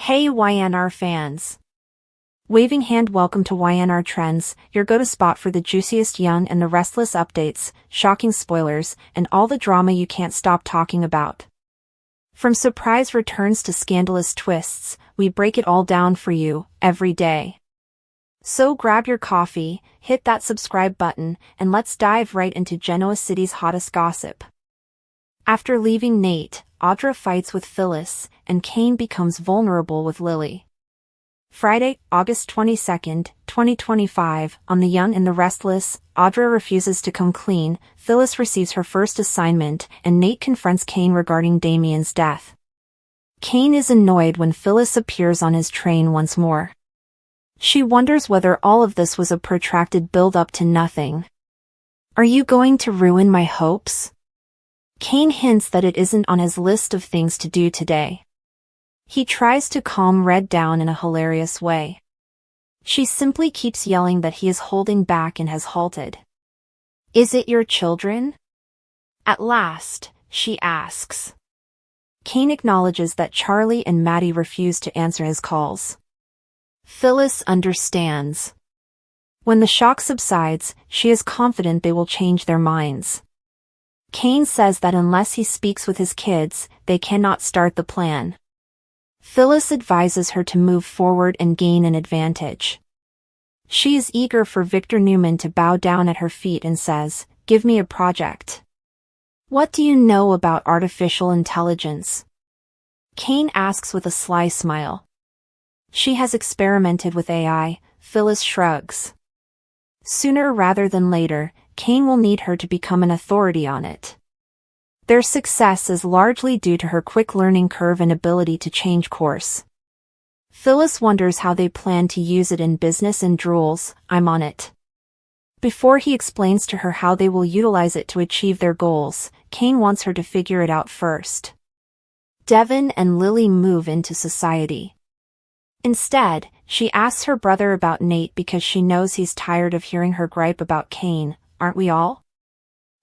Hey YNR fans! Waving hand, welcome to YNR Trends, your go-to spot for the juiciest Young and the Restless updates, shocking spoilers, and all the drama you can't stop talking about. From surprise returns to scandalous twists, we break it all down for you, every day. So grab your coffee, hit that subscribe button, and let's dive right into Genoa City's hottest gossip. After leaving Nate, Audra fights with Phyllis, and Kane becomes vulnerable with Lily. Friday, August 22, 2025, on The Young and the Restless, Audra refuses to come clean, Phyllis receives her first assignment, and Nate confronts Kane regarding Damien's death. Kane is annoyed when Phyllis appears on his train once more. She wonders whether all of this was a protracted build-up to nothing. Are you going to ruin my hopes? Kane hints that it isn't on his list of things to do today. He tries to calm Red down in a hilarious way. She simply keeps yelling that he is holding back and has halted. Is it your children? At last, she asks. Kane acknowledges that Charlie and Maddie refuse to answer his calls. Phyllis understands. When the shock subsides, she is confident they will change their minds. Kane says that unless he speaks with his kids, they cannot start the plan. Phyllis advises her to move forward and gain an advantage. She is eager for Victor Newman to bow down at her feet and says, "Give me a project." What do you know about artificial intelligence? Kane asks with a sly smile. She has experimented with AI, Phyllis shrugs. Sooner rather than later, Kane will need her to become an authority on it. Their success is largely due to her quick learning curve and ability to change course. Phyllis wonders how they plan to use it in business and drools, "I'm on it." Before he explains to her how they will utilize it to achieve their goals, Kane wants her to figure it out first. Devin and Lily move into society. Instead, she asks her brother about Nate because she knows he's tired of hearing her gripe about Kane, aren't we all?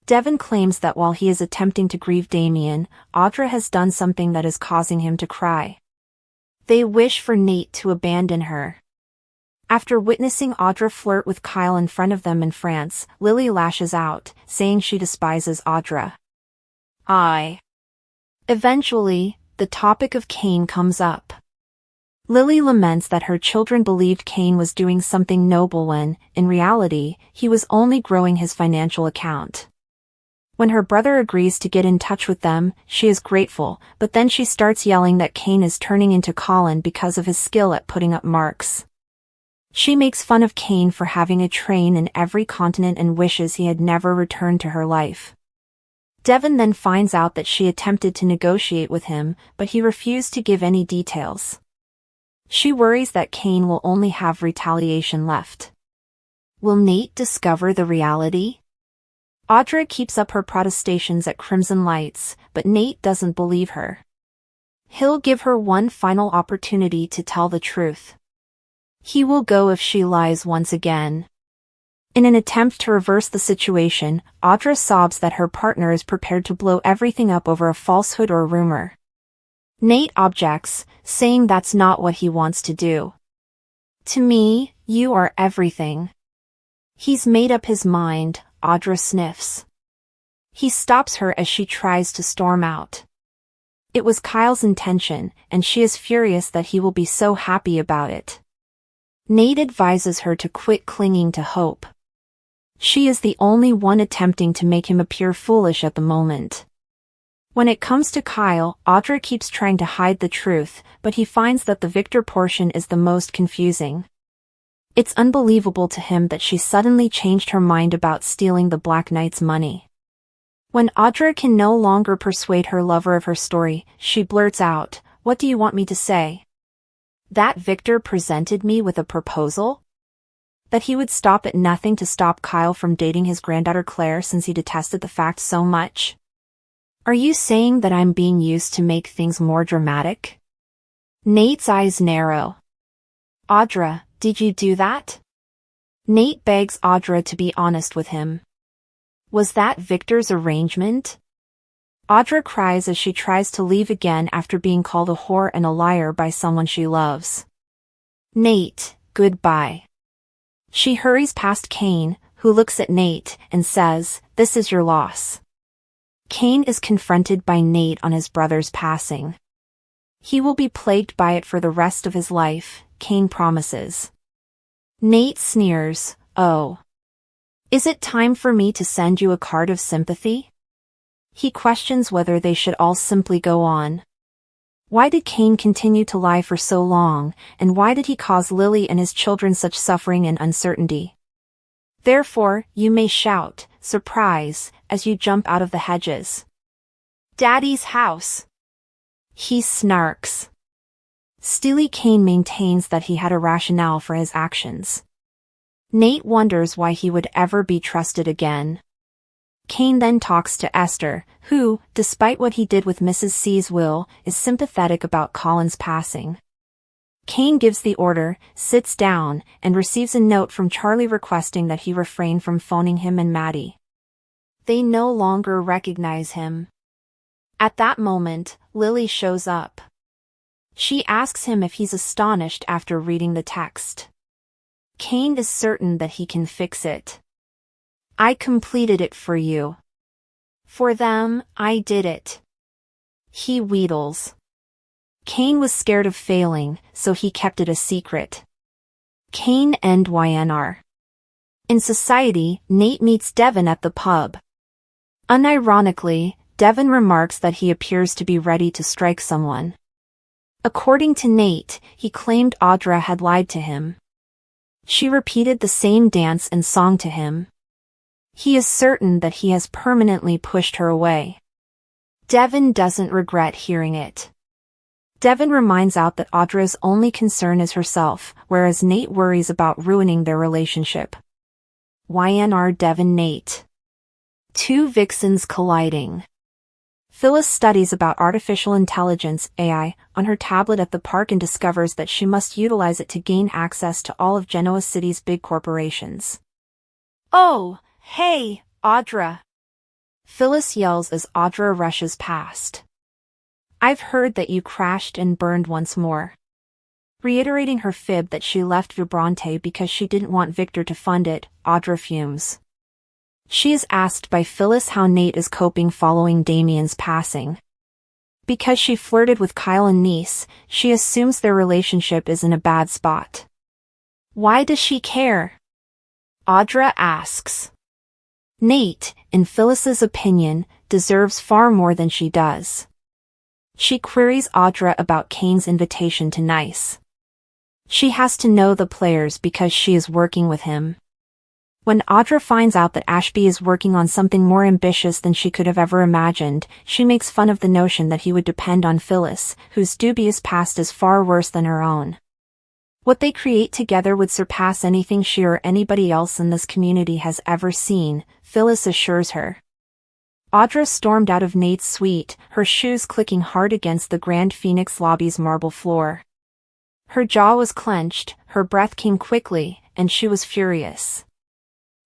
Devin claims that while he is attempting to grieve Damien, Audra has done something that is causing him to cry. They wish for Nate to abandon her. After witnessing Audra flirt with Kyle in front of them in France, Lily lashes out, saying she despises Audra. Eventually, the topic of Kane comes up. Lily laments that her children believed Kane was doing something noble when, in reality, he was only growing his financial account. When her brother agrees to get in touch with them, she is grateful, but then she starts yelling that Kane is turning into Colin because of his skill at putting up marks. She makes fun of Kane for having a train in every continent and wishes he had never returned to her life. Devin then finds out that she attempted to negotiate with him, but he refused to give any details. She worries that Kane will only have retaliation left. Will Nate discover the reality? Audra keeps up her protestations at Crimson Lights, but Nate doesn't believe her. He'll give her one final opportunity to tell the truth. He will go if she lies once again. In an attempt to reverse the situation, Audra sobs that her partner is prepared to blow everything up over a falsehood or rumor. Nate objects, saying that's not what he wants to do. To me, you are everything. He's made up his mind, Audra sniffs. He stops her as she tries to storm out. It was Kyle's intention, and she is furious that he will be so happy about it. Nate advises her to quit clinging to hope. She is the only one attempting to make him appear foolish at the moment. When it comes to Kyle, Audra keeps trying to hide the truth, but he finds that the Victor portion is the most confusing. It's unbelievable to him that she suddenly changed her mind about stealing the Black Knight's money. When Audra can no longer persuade her lover of her story, she blurts out, "What do you want me to say? That Victor presented me with a proposal? That he would stop at nothing to stop Kyle from dating his granddaughter Claire since he detested the fact so much? Are you saying that I'm being used to make things more dramatic?" Nate's eyes narrow. "Audra, did you do that?" Nate begs Audra to be honest with him. Was that Victor's arrangement? Audra cries as she tries to leave again after being called a whore and a liar by someone she loves. Nate, goodbye. She hurries past Kane, who looks at Nate and says, "This is your loss." Kane is confronted by Nate on his brother's passing. He will be plagued by it for the rest of his life, Kane promises. Nate sneers, "Oh. Is it time for me to send you a card of sympathy?" He questions whether they should all simply go on. Why did Kane continue to lie for so long, and why did he cause Lily and his children such suffering and uncertainty? Therefore, you may shout, surprise, as you jump out of the hedges. Daddy's house. He snarks. Steely Kane maintains that he had a rationale for his actions. Nate wonders why he would ever be trusted again. Kane then talks to Esther, who, despite what he did with Mrs. C's will, is sympathetic about Colin's passing. Kane gives the order, sits down, and receives a note from Charlie requesting that he refrain from phoning him and Maddie. They no longer recognize him. At that moment, Lily shows up. She asks him if he's astonished after reading the text. Kane is certain that he can fix it. "I completed it for you. For them, I did it." He wheedles. Kane was scared of failing, so he kept it a secret. Kane and YNR. In society, Nate meets Devin at the pub. Unironically, Devin remarks that he appears to be ready to strike someone. According to Nate, he claimed Audra had lied to him. She repeated the same dance and song to him. He is certain that he has permanently pushed her away. Devin doesn't regret hearing it. Devin reminds out that Audra's only concern is herself, whereas Nate worries about ruining their relationship. YNR Devin Nate. Two vixens colliding. Phyllis studies about artificial intelligence, AI, on her tablet at the park and discovers that she must utilize it to gain access to all of Genoa City's big corporations. "Oh, hey, Audra!" Phyllis yells as Audra rushes past. "I've heard that you crashed and burned once more." Reiterating her fib that she left Vibrante because she didn't want Victor to fund it, Audra fumes. She is asked by Phyllis how Nate is coping following Damien's passing. Because she flirted with Kyle and Nice, she assumes their relationship is in a bad spot. Why does she care? Audra asks. Nate, in Phyllis's opinion, deserves far more than she does. She queries Audra about Kane's invitation to Nice. She has to know the players because she is working with him. When Audra finds out that Ashby is working on something more ambitious than she could have ever imagined, she makes fun of the notion that he would depend on Phyllis, whose dubious past is far worse than her own. What they create together would surpass anything she or anybody else in this community has ever seen, Phyllis assures her. Audra stormed out of Nate's suite, her shoes clicking hard against the Grand Phoenix lobby's marble floor. Her jaw was clenched, her breath came quickly, and she was furious.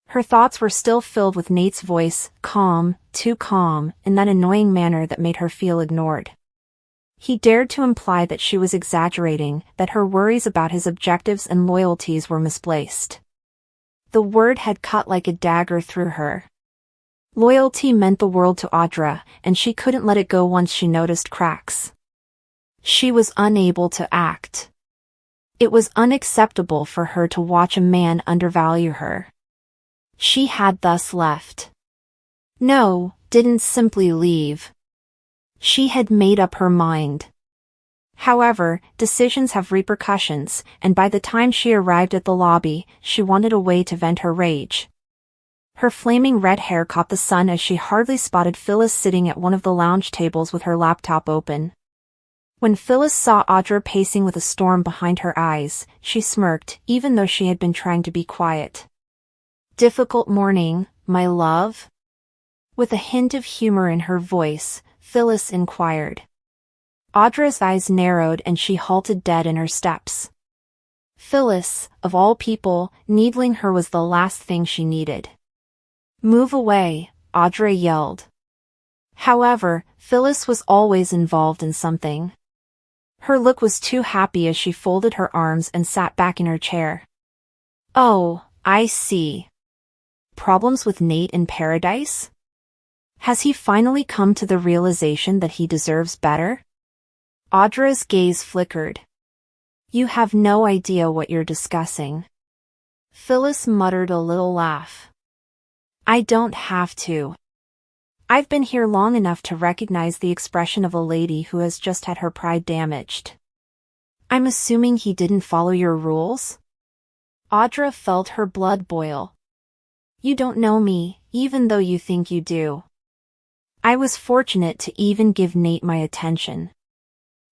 Her thoughts were still filled with Nate's voice, calm, too calm, in that annoying manner that made her feel ignored. He dared to imply that she was exaggerating, that her worries about his objectives and loyalties were misplaced. The word had cut like a dagger through her. Loyalty meant the world to Audra, and she couldn't let it go once she noticed cracks. She was unable to act. It was unacceptable for her to watch a man undervalue her. She had thus left. No, didn't simply leave. She had made up her mind. However, decisions have repercussions, and by the time she arrived at the lobby, she wanted a way to vent her rage. Her flaming red hair caught the sun as she hardly spotted Phyllis sitting at one of the lounge tables with her laptop open. When Phyllis saw Audra pacing with a storm behind her eyes, she smirked, even though she had been trying to be quiet. Difficult morning, my love? With a hint of humor in her voice, Phyllis inquired. Audra's eyes narrowed and she halted dead in her steps. Phyllis, of all people, needling her was the last thing she needed. Move away, Audra yelled. However, Phyllis was always involved in something. Her look was too happy as she folded her arms and sat back in her chair. Oh, I see. Problems with Nate in paradise? Has he finally come to the realization that he deserves better? Audra's gaze flickered. You have no idea what you're discussing. Phyllis muttered a little laugh. I don't have to. I've been here long enough to recognize the expression of a lady who has just had her pride damaged. I'm assuming he didn't follow your rules? Audra felt her blood boil. You don't know me, even though you think you do. I was fortunate to even give Nate my attention.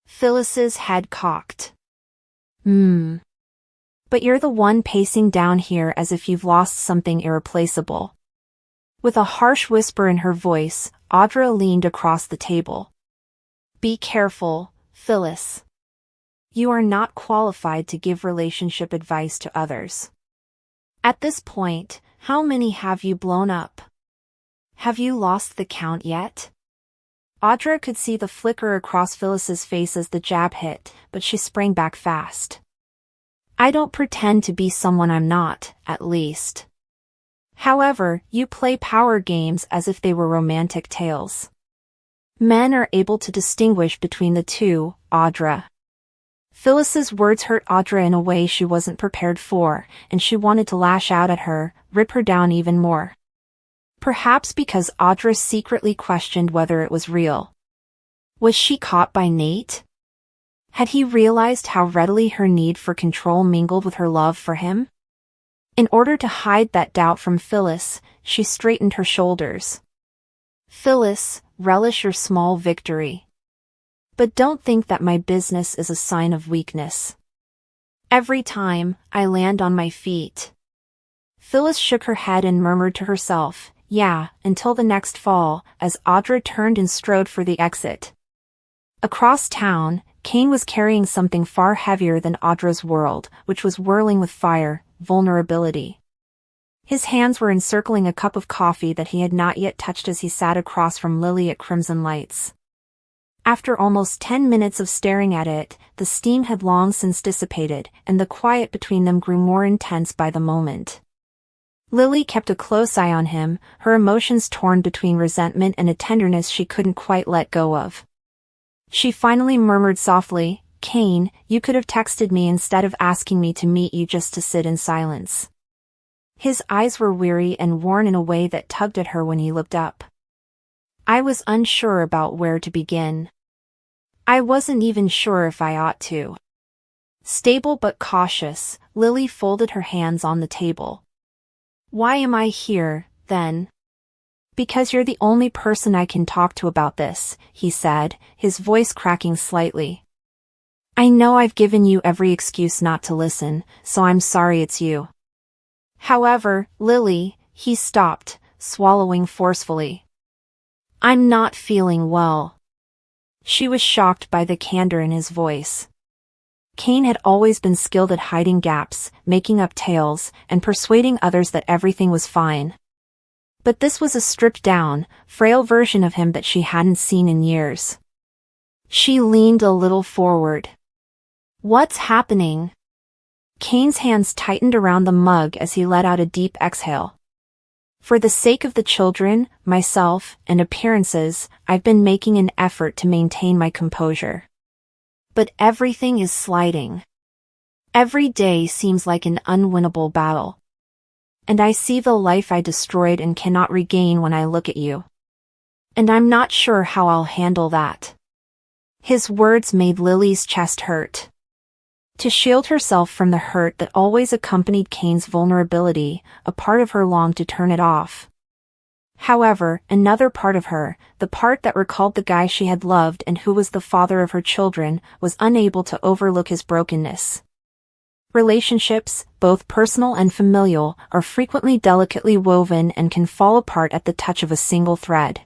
Phyllis's head cocked. But you're the one pacing down here as if you've lost something irreplaceable. With a harsh whisper in her voice, Audra leaned across the table. Be careful, Phyllis. You are not qualified to give relationship advice to others. At this point, how many have you blown up? Have you lost the count yet? Audra could see the flicker across Phyllis's face as the jab hit, but she sprang back fast. I don't pretend to be someone I'm not, at least. However, you play power games as if they were romantic tales. Men are able to distinguish between the two, Audra. Phyllis's words hurt Audra in a way she wasn't prepared for, and she wanted to lash out at her, rip her down even more. Perhaps because Audra secretly questioned whether it was real. Was she caught by Nate? Had he realized how readily her need for control mingled with her love for him? In order to hide that doubt from Phyllis, she straightened her shoulders. Phyllis, relish your small victory. But don't think that my business is a sign of weakness. Every time, I land on my feet. Phyllis shook her head and murmured to herself, yeah, until the next fall, as Audra turned and strode for the exit. Across town, Kane was carrying something far heavier than Audra's world, which was whirling with fire, vulnerability. His hands were encircling a cup of coffee that he had not yet touched as he sat across from Lily at Crimson Lights. After almost 10 minutes of staring at it, the steam had long since dissipated, and the quiet between them grew more intense by the moment. Lily kept a close eye on him, her emotions torn between resentment and a tenderness she couldn't quite let go of. She finally murmured softly, Kane, you could have texted me instead of asking me to meet you just to sit in silence. His eyes were weary and worn in a way that tugged at her when he looked up. I was unsure about where to begin. I wasn't even sure if I ought to. Stable but cautious, Lily folded her hands on the table. Why am I here, then? Because you're the only person I can talk to about this, he said, his voice cracking slightly. I know I've given you every excuse not to listen, so I'm sorry it's you. However, Lily, he stopped, swallowing forcefully. I'm not feeling well. She was shocked by the candor in his voice. Kane had always been skilled at hiding gaps, making up tales, and persuading others that everything was fine. But this was a stripped-down, frail version of him that she hadn't seen in years. She leaned a little forward. What's happening? Kane's hands tightened around the mug as he let out a deep exhale. For the sake of the children, myself, and appearances, I've been making an effort to maintain my composure. But everything is sliding. Every day seems like an unwinnable battle. And I see the life I destroyed and cannot regain when I look at you. And I'm not sure how I'll handle that. His words made Lily's chest hurt. To shield herself from the hurt that always accompanied Kane's vulnerability, a part of her longed to turn it off. However, another part of her, the part that recalled the guy she had loved and who was the father of her children, was unable to overlook his brokenness. Relationships, both personal and familial, are frequently delicately woven and can fall apart at the touch of a single thread.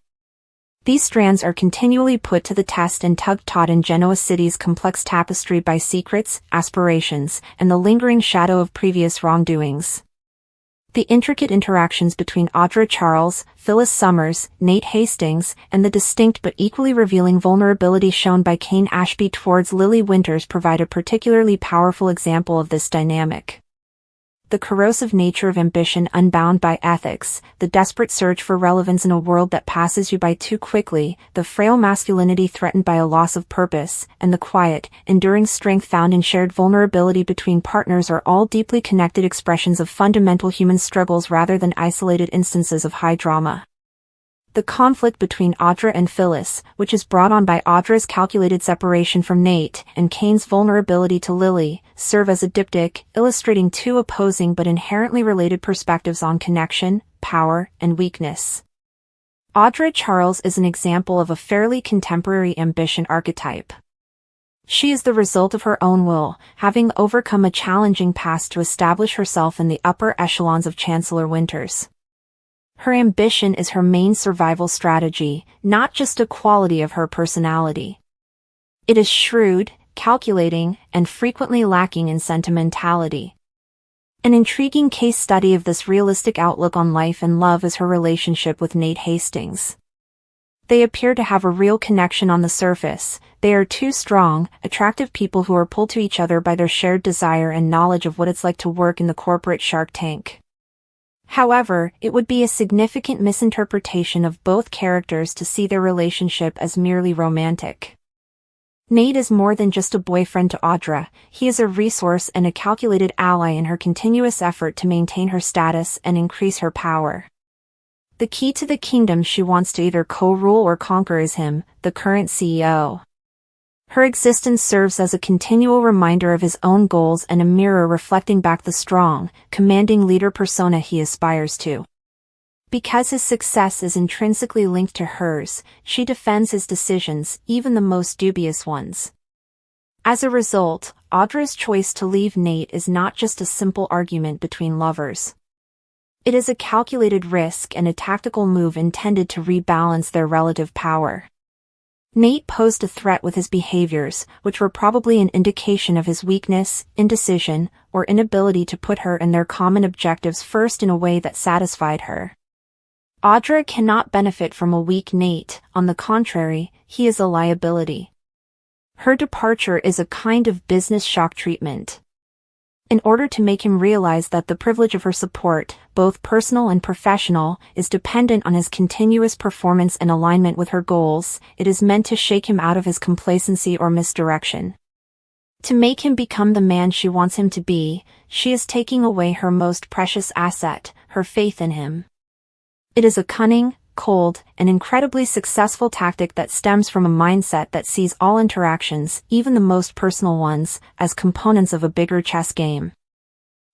These strands are continually put to the test and tug-taut in Genoa City's complex tapestry by secrets, aspirations, and the lingering shadow of previous wrongdoings. The intricate interactions between Audra Charles, Phyllis Summers, Nate Hastings, and the distinct but equally revealing vulnerability shown by Kane Ashby towards Lily Winters provide a particularly powerful example of this dynamic. The corrosive nature of ambition unbound by ethics, the desperate search for relevance in a world that passes you by too quickly, the frail masculinity threatened by a loss of purpose, and the quiet, enduring strength found in shared vulnerability between partners are all deeply connected expressions of fundamental human struggles rather than isolated instances of high drama. The conflict between Audra and Phyllis, which is brought on by Audra's calculated separation from Nate and Kane's vulnerability to Lily, serve as a diptych, illustrating two opposing but inherently related perspectives on connection, power, and weakness. Audra Charles is an example of a fairly contemporary ambition archetype. She is the result of her own will, having overcome a challenging past to establish herself in the upper echelons of Chancellor Winters. Her ambition is her main survival strategy, not just a quality of her personality. It is shrewd, calculating, and frequently lacking in sentimentality. An intriguing case study of this realistic outlook on life and love is her relationship with Nate Hastings. They appear to have a real connection on the surface. They are two strong, attractive people who are pulled to each other by their shared desire and knowledge of what it's like to work in the corporate Shark Tank. However, it would be a significant misinterpretation of both characters to see their relationship as merely romantic. Nate is more than just a boyfriend to Audra, he is a resource and a calculated ally in her continuous effort to maintain her status and increase her power. The key to the kingdom she wants to either co-rule or conquer is him, the current CEO. Her existence serves as a continual reminder of his own goals and a mirror reflecting back the strong, commanding leader persona he aspires to. Because his success is intrinsically linked to hers, she defends his decisions, even the most dubious ones. As a result, Audra's choice to leave Nate is not just a simple argument between lovers. It is a calculated risk and a tactical move intended to rebalance their relative power. Nate posed a threat with his behaviors, which were probably an indication of his weakness, indecision, or inability to put her and their common objectives first in a way that satisfied her. Audra cannot benefit from a weak Nate, on the contrary, he is a liability. Her departure is a kind of business shock treatment. In order to make him realize that the privilege of her support, both personal and professional, is dependent on his continuous performance and alignment with her goals, it is meant to shake him out of his complacency or misdirection. To make him become the man she wants him to be, she is taking away her most precious asset, her faith in him. It is a cunning, cold, and incredibly successful tactic that stems from a mindset that sees all interactions, even the most personal ones, as components of a bigger chess game.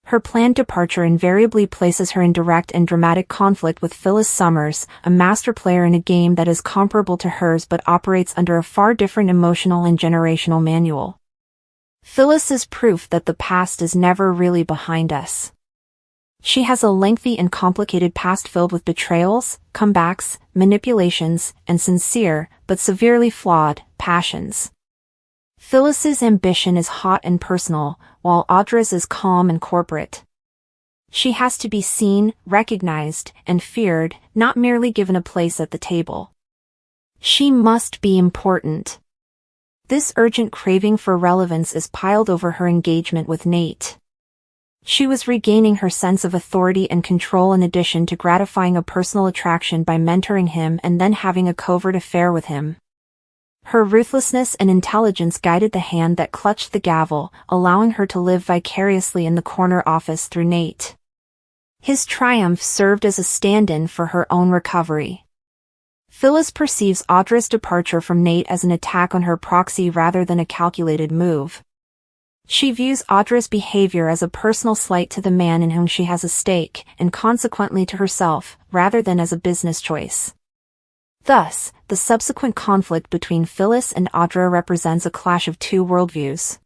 Her planned departure invariably places her in direct and dramatic conflict with Phyllis Summers, a master player in a game that is comparable to hers but operates under a far different emotional and generational manual. Phyllis is proof that the past is never really behind us. She has a lengthy and complicated past filled with betrayals, comebacks, manipulations, and sincere, but severely flawed, passions. Phyllis's ambition is hot and personal, while Audra's is calm and corporate. She has to be seen, recognized, and feared, not merely given a place at the table. She must be important. This urgent craving for relevance is piled over her engagement with Nate. She was regaining her sense of authority and control in addition to gratifying a personal attraction by mentoring him and then having a covert affair with him. Her ruthlessness and intelligence guided the hand that clutched the gavel, allowing her to live vicariously in the corner office through Nate. His triumph served as a stand-in for her own recovery. Phyllis perceives Audra's departure from Nate as an attack on her proxy rather than a calculated move. She views Audra's behavior as a personal slight to the man in whom she has a stake, and consequently to herself, rather than as a business choice. Thus, the subsequent conflict between Phyllis and Audra represents a clash of two worldviews.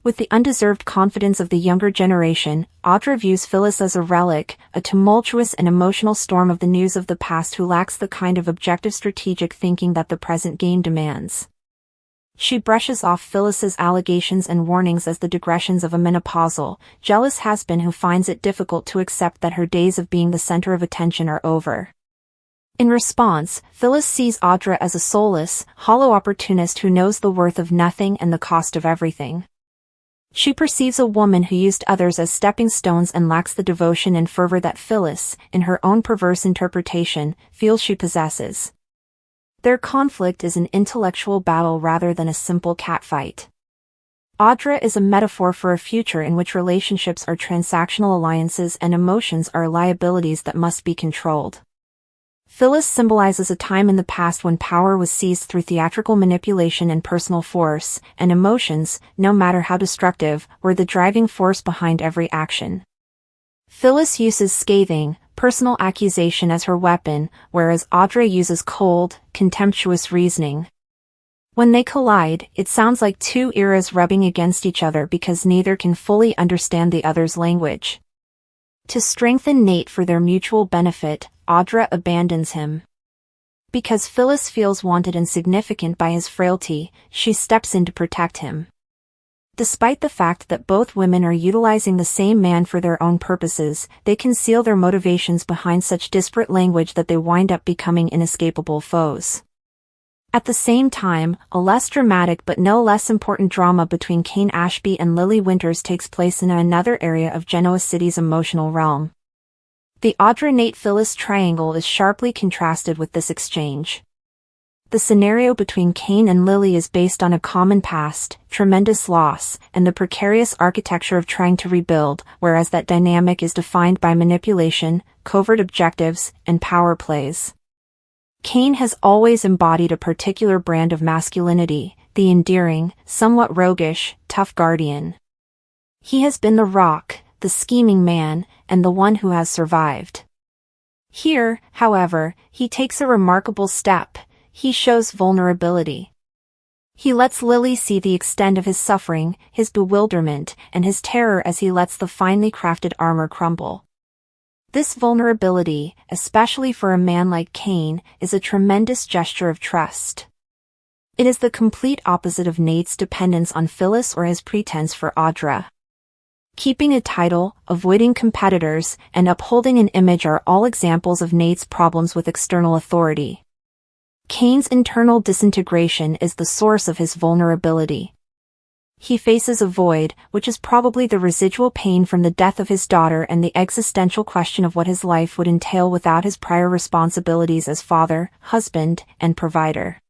With the undeserved confidence of the younger generation, Audra views Phyllis as a relic, a tumultuous and emotional storm of the news of the past who lacks the kind of objective strategic thinking that the present game demands. She brushes off Phyllis's allegations and warnings as the digressions of a menopausal, jealous has-been who finds it difficult to accept that her days of being the center of attention are over. In response, Phyllis sees Audra as a soulless, hollow opportunist who knows the worth of nothing and the cost of everything. She perceives a woman who used others as stepping stones and lacks the devotion and fervor that Phyllis, in her own perverse interpretation, feels she possesses. Their conflict is an intellectual battle rather than a simple catfight. Audra is a metaphor for a future in which relationships are transactional alliances and emotions are liabilities that must be controlled. Phyllis symbolizes a time in the past when power was seized through theatrical manipulation and personal force, and emotions, no matter how destructive, were the driving force behind every action. Phyllis uses scathing, personal accusation as her weapon, whereas Audra uses cold, contemptuous reasoning. When they collide, it sounds like two eras rubbing against each other because neither can fully understand the other's language. To strengthen Nate for their mutual benefit, Audra abandons him. Because Phyllis feels wanted and significant by his frailty, she steps in to protect him. Despite the fact that both women are utilizing the same man for their own purposes, they conceal their motivations behind such disparate language that they wind up becoming inescapable foes. At the same time, a less dramatic but no less important drama between Kane Ashby and Lily Winters takes place in another area of Genoa City's emotional realm. The Audra-Nate-Phyllis triangle is sharply contrasted with this exchange. The scenario between Kane and Lily is based on a common past, tremendous loss, and the precarious architecture of trying to rebuild, whereas that dynamic is defined by manipulation, covert objectives, and power plays. Kane has always embodied a particular brand of masculinity, the endearing, somewhat roguish, tough guardian. He has been the rock, the scheming man, and the one who has survived. Here, however, he takes a remarkable step. He shows vulnerability. He lets Lily see the extent of his suffering, his bewilderment, and his terror as he lets the finely crafted armor crumble. This vulnerability, especially for a man like Kane, is a tremendous gesture of trust. It is the complete opposite of Nate's dependence on Phyllis or his pretense for Audra. Keeping a title, avoiding competitors, and upholding an image are all examples of Nate's problems with external authority. Kane's internal disintegration is the source of his vulnerability. He faces a void, which is probably the residual pain from the death of his daughter and the existential question of what his life would entail without his prior responsibilities as father, husband, and provider.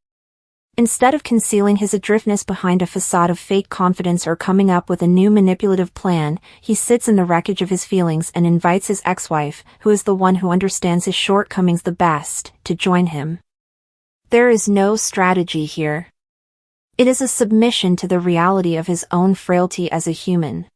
Instead of concealing his adriftness behind a facade of fake confidence or coming up with a new manipulative plan, he sits in the wreckage of his feelings and invites his ex-wife, who is the one who understands his shortcomings the best, to join him. There is no strategy here. It is a submission to the reality of his own frailty as a human.